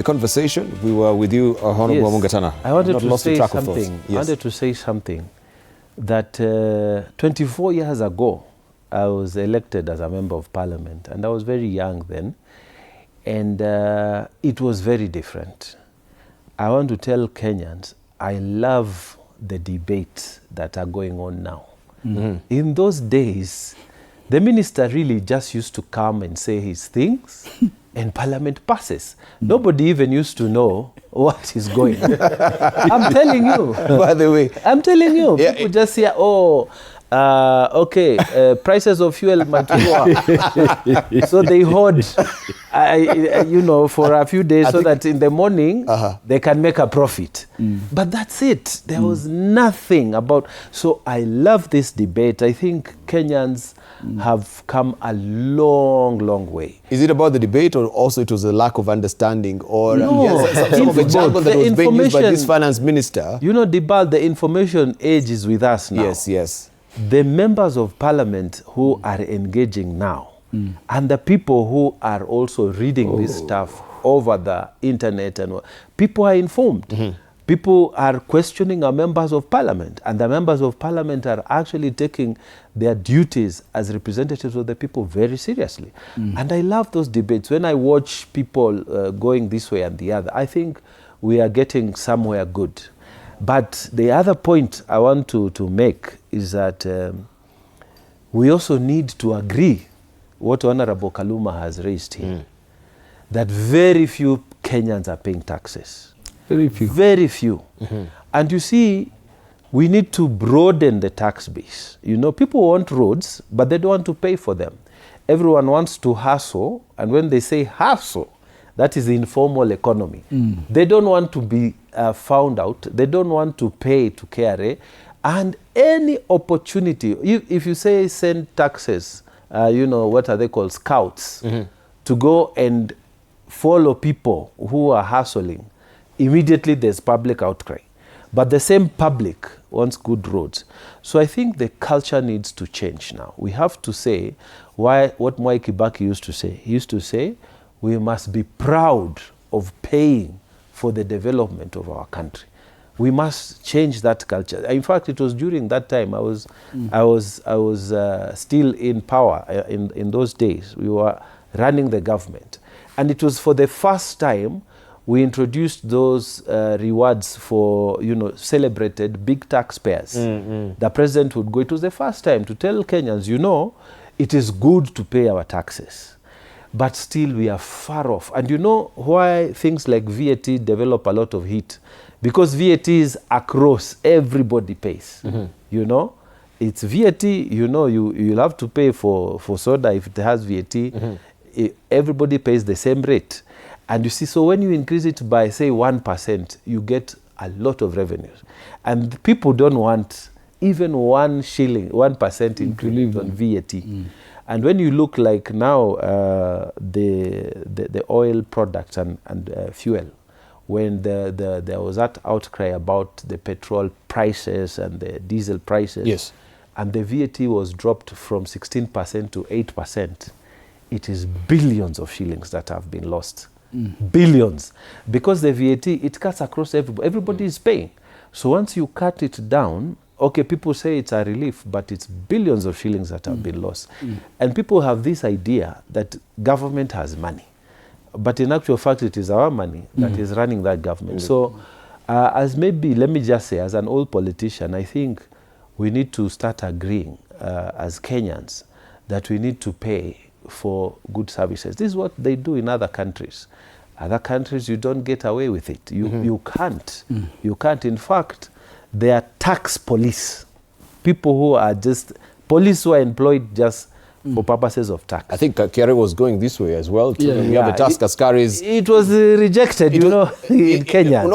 The conversation, we were with you, Honorable Mungatana. I wanted to say something. Yes. I wanted to say something that 24 years ago, I was elected as a member of parliament, and I was very young then, and it was very different. I want to tell Kenyans, I love the debates that are going on now. Mm-hmm. In those days, the minister really just used to come and say his things, and parliament passes. Nobody even used to know what is going on. I'm telling you. By the way. I'm telling you. Yeah, people just say, prices of fuel might go up. So they hoard, for a few days so that in the morning they can make a profit. But that's it. There was nothing about. So I love this debate. I think Kenyans have come a long, long way. Is it about the debate, or also it was a lack of understanding, or no, some of the jargon that was being used by this finance minister? You know, Dibal, the information age is with us now. Yes, yes. The members of parliament who are engaging now, and the people who are also reading this stuff over the internet, and people are informed. People are questioning our members of parliament, and the members of parliament are actually taking their duties as representatives of the people very seriously. And I love those debates. When I watch people going this way and the other, I think we are getting somewhere good. But the other point I want to make is that we also need to agree what Honorable Kaluma has raised here, that very few Kenyans are paying taxes. Very few. Very few. And you see, we need to broaden the tax base. You know, people want roads, but they don't want to pay for them. Everyone wants to hustle, and when they say hustle, that is the informal economy. They don't want to be found out. They don't want to pay to KRA. And any opportunity, if you say send taxes, what are they called, scouts, to go and follow people who are hustling, immediately there's public outcry. But the same public wants good roads. So I think the culture needs to change now. We have to say what Mwai Kibaki used to say. He used to say, we must be proud of paying for the development of our country. We must change that culture. In fact, it was during that time I was still in power in those days. We were running the government, and it was for the first time we introduced those rewards for celebrated big taxpayers. The president would go. It was the first time to tell Kenyans, it is good to pay our taxes. But still we are far off. And you know why things like VAT develop a lot of heat? Because VAT is across, everybody pays. It's VAT, you'll have to pay for soda if it has VAT. Everybody pays the same rate. And you see, so when you increase it by, say, 1%, you get a lot of revenues. And people don't want even 1 shilling, 1% increase on VAT. And when you look like now, the oil products and fuel, when there was that outcry about the petrol prices and the diesel prices, yes, and the VAT was dropped from 16% to 8%, it is billions of shillings that have been lost. Billions. Because the VAT, it cuts across everybody. Everybody is paying. So once you cut it down, okay, people say it's a relief, but it's billions of shillings that have been lost. And people have this idea that government has money. But in actual fact, it is our money that is running that government. So let me just say, as an old politician, I think we need to start agreeing as Kenyans that we need to pay for good services. This is what they do in other countries. Other countries, you don't get away with it. You can't. You can't. In fact, they are tax police. People who are just, police who are employed just for purposes of tax. I think KRA was going this way as well. We have the task askaris. It was rejected, in Kenya.